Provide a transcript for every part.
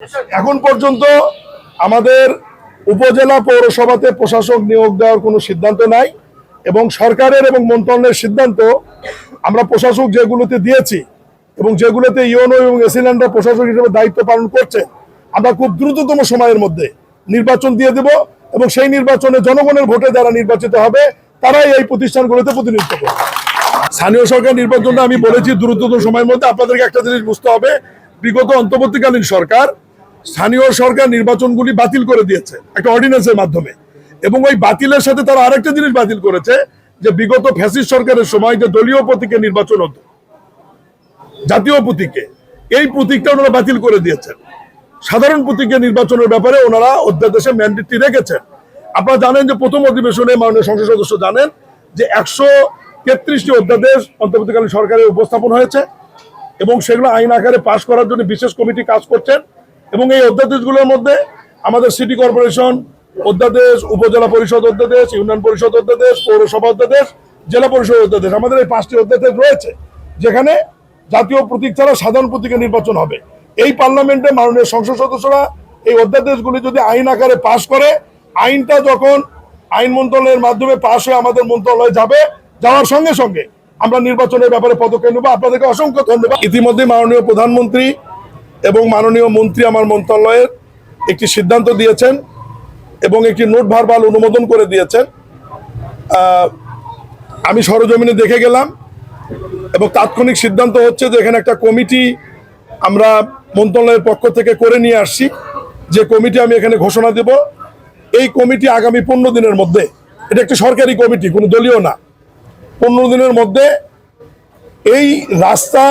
এখন পর্যন্ত আমাদের উপজেলা পৌরসভাতে প্রশাসক নিয়োগ দেওয়ার কোনো সিদ্ধান্ত নাই এবং সরকারের এবং মন্ত্রণালয়ের সিদ্ধান্ত আমরা প্রশাসক যেগুলোতে দিয়েছি এবং যেগুলোতে ইউনো এবং এসিল্যান্ডরা প্রশাসক হিসেবে দায়িত্ব পালন করছে আমরা খুব দ্রুততম সময়ের মধ্যে নির্বাচন দিয়ে দেব এবং সেই নির্বাচনে জনগণের ভোটে যারা নির্বাচিত হবে তারাই এই প্রতিষ্ঠানগুলোতে প্রতিনিধিত্ব করবে। স্থানীয় সরকার নির্বাচনটা আমি বলেছি দ্রুততম সময়ের মধ্যে। আপনাদেরকে একটা জিনিস বুঝতে হবে, বিগত অন্তর্বর্তীকালীন সরকার স্থানীয় সরকার নির্বাচনগুলি বাতিল করে দিয়েছে একটা অর্ডিন্যান্সের মাধ্যমে এবং ওই বাতিলের সাথে তারা আরেকটা জিনিস বাতিল করেছে যে বিগত ফ্যাসিস্ট সরকারের সময় যে দলীয় প্রতীকে নির্বাচন হতো জাতীয় প্রতীকে, এই প্রতীকটা ওনারা বাতিল করে দিয়েছেন। সাধারণ প্রতীকে নির্বাচনের ব্যাপারে ওনারা অধ্যাদেশে ম্যান্ডেটটি রেখেছেন। আপনারা জানেন যে প্রথম অধিবেশনে মাননীয় সংসদ সদস্য জানেন যে 133টি অধ্যাদেশ অন্তর্বর্তীকালীন সরকারের উপস্থাপন হয়েছে এবং সেগুলো আইন আকারে পাশ করার জন্য বিশেষ কমিটি কাজ করছেন এবং এই অধ্যাদেশগুলোর মধ্যে আমাদের সিটি কর্পোরেশন অধ্যাদেশ, উপজেলা পরিষদ অধ্যাদেশ, ইউনিয়ন পরিষদ অধ্যাদেশ, পৌরসভা অধ্যাদেশ, জেলা পরিষদ অধ্যাদেশ, আমাদের এই 5টি অধ্যাদেশ রয়েছে যেখানে জাতীয় প্রতীক ছাড়া সাধারণ প্রতীকে নির্বাচন হবে। এই পার্লামেন্টে মাননীয় সংসদ সদস্যরা এই অধ্যাদেশগুলি যদি আইন আকারে পাশ করে, আইনটা যখন আইন মন্ত্রণালয়ের মাধ্যমে পাশ হয়ে আমাদের মন্ত্রণালয়ে যাবে, যাওয়ার সঙ্গে সঙ্গে আমরা নির্বাচনের ব্যাপারে পদক্ষেপ নেব। আপনাদেরকে অসংখ্য ধন্যবাদ। ইতিমধ্যে মাননীয় প্রধানমন্ত্রী এবং মাননীয় মন্ত্রী আমার মন্ত্রণালয়ের একটি সিদ্ধান্ত দিয়েছেন এবং একটি নোট ভার্বাল অনুমোদন করে দিয়েছেন। আমি সরজমিনে দেখে গেলাম এবং তাৎক্ষণিক সিদ্ধান্ত হচ্ছে যে এখানে একটা কমিটি আমরা মন্ত্রণালয়ের পক্ষ থেকে করে নিয়ে আসছি, যে কমিটি আমি এখানে ঘোষণা দেব। এই কমিটি আগামী 15 দিনের মধ্যে, এটা একটি সরকারি কমিটি, কোনো দলীয় না, 15 দিনের মধ্যে এই রাস্তা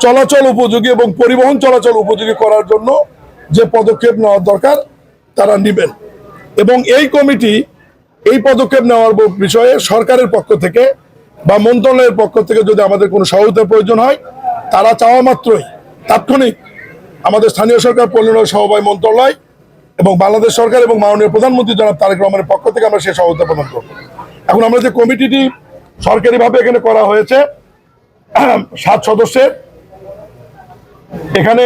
চলাচল উপযোগী এবং পরিবহন চলাচল উপযোগী করার জন্য যে পদক্ষেপ নেওয়ার দরকার তারা নেবেন এবং এই কমিটি এই পদক্ষেপ নেওয়ার বিষয়ে সরকারের পক্ষ থেকে বা মন্ত্রণালয়ের পক্ষ থেকে যদি আমাদের কোনো সহায়তার প্রয়োজন হয়, তারা চাওয়া মাত্রই তাৎক্ষণিক আমাদের স্থানীয় সরকার, পল্লী সমবায় মন্ত্রণালয় এবং বাংলাদেশ সরকার এবং মাননীয় প্রধানমন্ত্রী জনাব তারেক রহমানের পক্ষ থেকে আমরা সেই সহায়তা প্রদান করব। এখন আমরা যে কমিটিটি সরকারিভাবে এখানে করা হয়েছে 7 সদস্যের, এখানে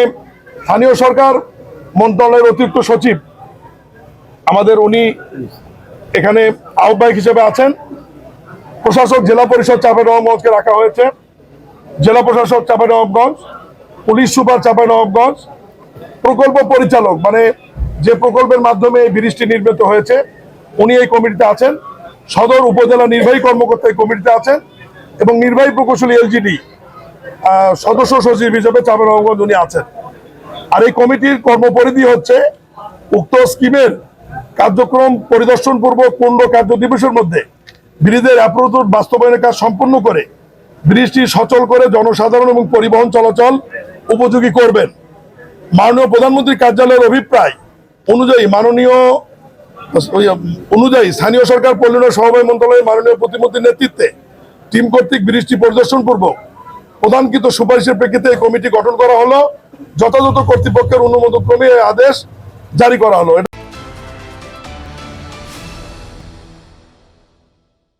স্থানীয় সরকার মন্ত্রণালয়ের অতিরিক্ত সচিব আমাদের উনি এখানে আহ্বায়ক হিসেবে আছেন। প্রশাসক জেলা পরিষদ চাঁপাইনবাবগঞ্জকে রাখা হয়েছে, জেলা প্রশাসক চাঁপাইনবাবগঞ্জ, পুলিশ সুপার চাঁপাইনবাবগঞ্জ, প্রকল্প পরিচালক মানে যে প্রকল্পের মাধ্যমে এই ব্রিজটি নির্মিত হয়েছে উনি এই কমিটিতে আছেন, সদর উপজেলা নির্বাহী কর্মকর্তা এই কমিটিতে আছেন এবং নির্বাহী প্রকৌশলী এলজিডি সদস্য সচিব হিসেবে চাঁপাইনবাবগঞ্জ উনি আছেন। আর এই কমিটির কর্মপরিধি হচ্ছে উক্ত স্কিমের কার্যক্রম পরিদর্শন পূর্বক 15 কার্য দিবসের মধ্যে ব্রিজের অ্যাপ্রোচ রুট বাস্তবায়নের কাজ সম্পন্ন করে ব্রিজটি সচল করে জনসাধারণ এবং পরিবহন চলাচল উপযোগী করবেন। মাননীয় প্রধানমন্ত্রীর কার্যালয়ের অভিপ্রায় অনুযায়ী স্থানীয় সরকার, পল্লী সমবায় মন্ত্রণালয়ের মাননীয় প্রতিমন্ত্রীর নেতৃত্বে টিম কর্তৃক ব্রিজটি পরিদর্শন পূর্বক প্রধানকৃত সুপারিশের প্রেক্ষিতে এই কমিটি গঠন করা হলো। যথাযথ কর্তৃপক্ষের অনুমোদন ক্রমে আদেশ জারি করা হলো।